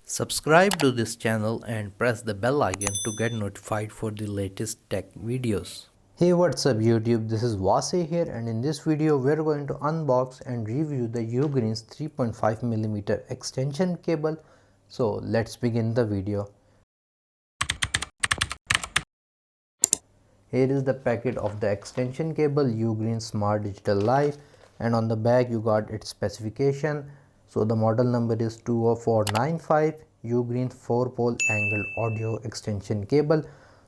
Subscribe to this channel and press the bell icon to get notified for the latest tech videos. Hey, what's up YouTube, this is Wasay here, and in this video we're going to unbox and review the UGREEN 3.5mm extension cable. So let's begin the video. Here is the packet of the extension cable UGREEN Smart Digital Life, and on the back you got its specification. So the model number is 20495 UGREEN 4-pole angled audio extension cable.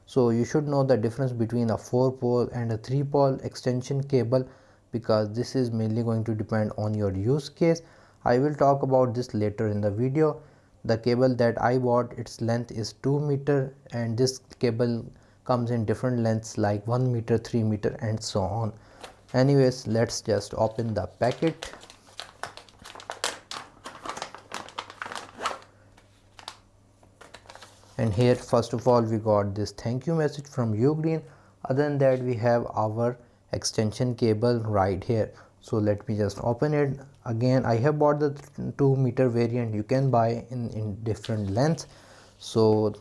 So you should know the difference between a 4-pole and a 3-pole extension cable, because this is mainly going to depend on your use case. I will talk about this later in the video. The cable that I bought, its length is 2 meter, and this cable comes in different lengths like 1 meter, 3 meter and so on. Anyways, let's just open the packet. And here first of all we got this thank you message from UGREEN. Other than that, we have our extension cable right here. So let me just open it. Again, I have bought the 2 meter variant. You can buy in different lengths. So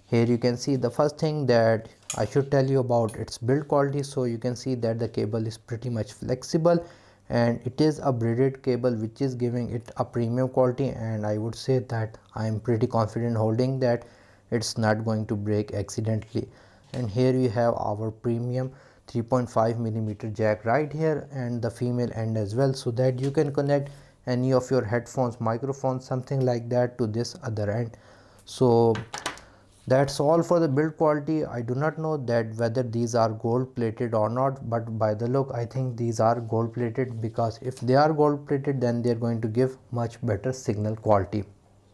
here you can see the first thing that I should tell you about its build quality. So you can see that the cable is pretty much flexible, and it is a braided cable, which is giving it a premium quality, and I would say that I am pretty confident holding that it's not going to break accidentally. And here we have our premium 3.5mm jack right here, and the female end as well, so that you can connect any of your headphones, microphones, something like that to this other end. So that's all for the build quality. I do not know that whether these are gold plated or not, but by the look I think these are gold plated, because if they are gold plated then they're going to give much better signal quality.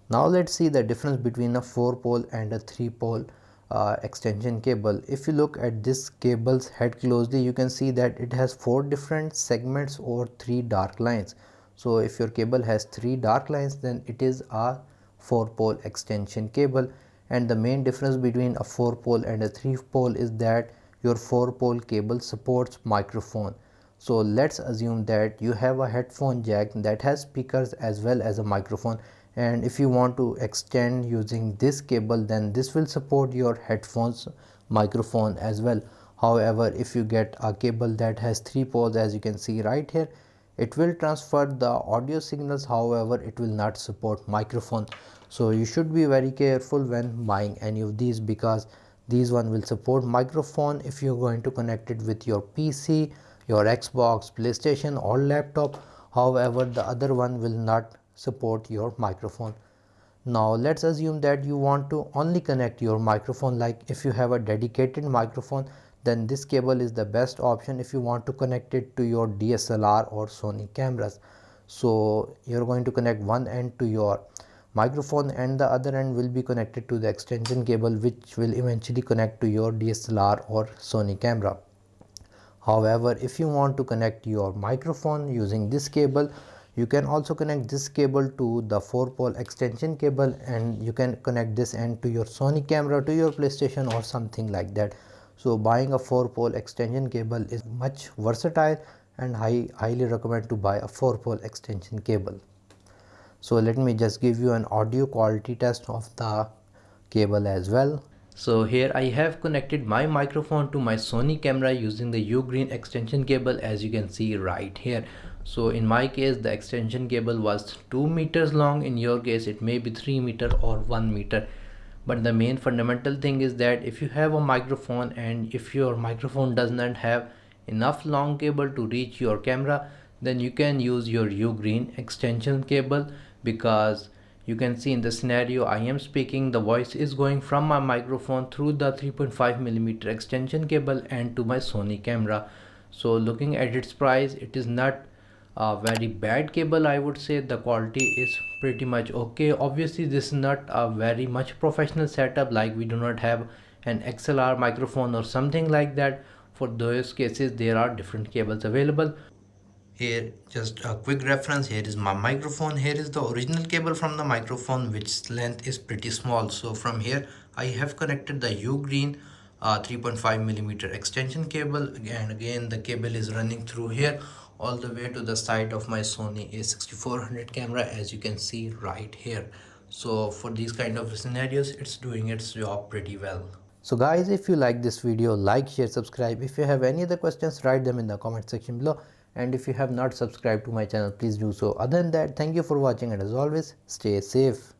Now let's see the difference between a 4-pole and a 3-pole extension cable. If you look at this cable's head closely, you can see that it has 4 different segments or 3 dark lines. So if your cable has 3 dark lines, then it is a 4-pole extension cable. And the main difference between a 4-pole and a 3-pole is that your 4-pole cable supports microphone. So let's assume that you have a headphone jack that has speakers as well as a microphone, and if you want to extend using this cable, then this will support your headphones microphone as well. However, if you get a cable that has 3 poles, as you can see right here, it will transfer the audio signals, however it will not support microphone. So you should be very careful when buying any of these, because these one will support microphone if you're going to connect it with your PC, your Xbox, PlayStation or laptop. However, the other one will not support your microphone. Now let's assume that you want to only connect your microphone, like if you have a dedicated microphone, then this cable is the best option if you want to connect it to your DSLR or Sony cameras. So you're going to connect one end to your microphone and the other end will be connected to the extension cable, which will eventually connect to your DSLR or Sony camera. However, if you want to connect your microphone using this cable, you can also connect this cable to the 4-pole extension cable, and you can connect this end to your Sony camera, to your PlayStation or something like that. So buying a 4-pole extension cable is much versatile, and I highly recommend to buy a 4-pole extension cable. So let me just give you an audio quality test of the cable as well. So here I have connected my microphone to my Sony camera using the UGREEN extension cable, as you can see right here. So in my case the extension cable was 2 meters long. In your case it may be 3 meter or 1 meter. But the main fundamental thing is that if you have a microphone and if your microphone does not have enough long cable to reach your camera, then you can use your UGREEN extension cable, because you can see in the scenario I am speaking, the voice is going from my microphone through the 3.5mm extension cable and to my Sony camera. So looking at its price, it is not a very bad cable. I would say the quality is pretty much okay. Obviously this is not a very much professional setup, like we do not have an XLR microphone or something like that. For those cases there are different cables available. Here just a quick reference, here is my microphone, here is the original cable from the microphone, which length is pretty small. So from here I have connected the UGREEN 3.5mm extension cable, and again the cable is running through here all the way to the side of my Sony A6400 camera, as you can see right here. So for these kind of scenarios, it's doing its job pretty well. So guys, if you like this video, like, share, subscribe. If you have any other questions, write them in the comment section below. And if you have not subscribed to my channel, please do so. Other than that, thank you for watching, and as always, stay safe.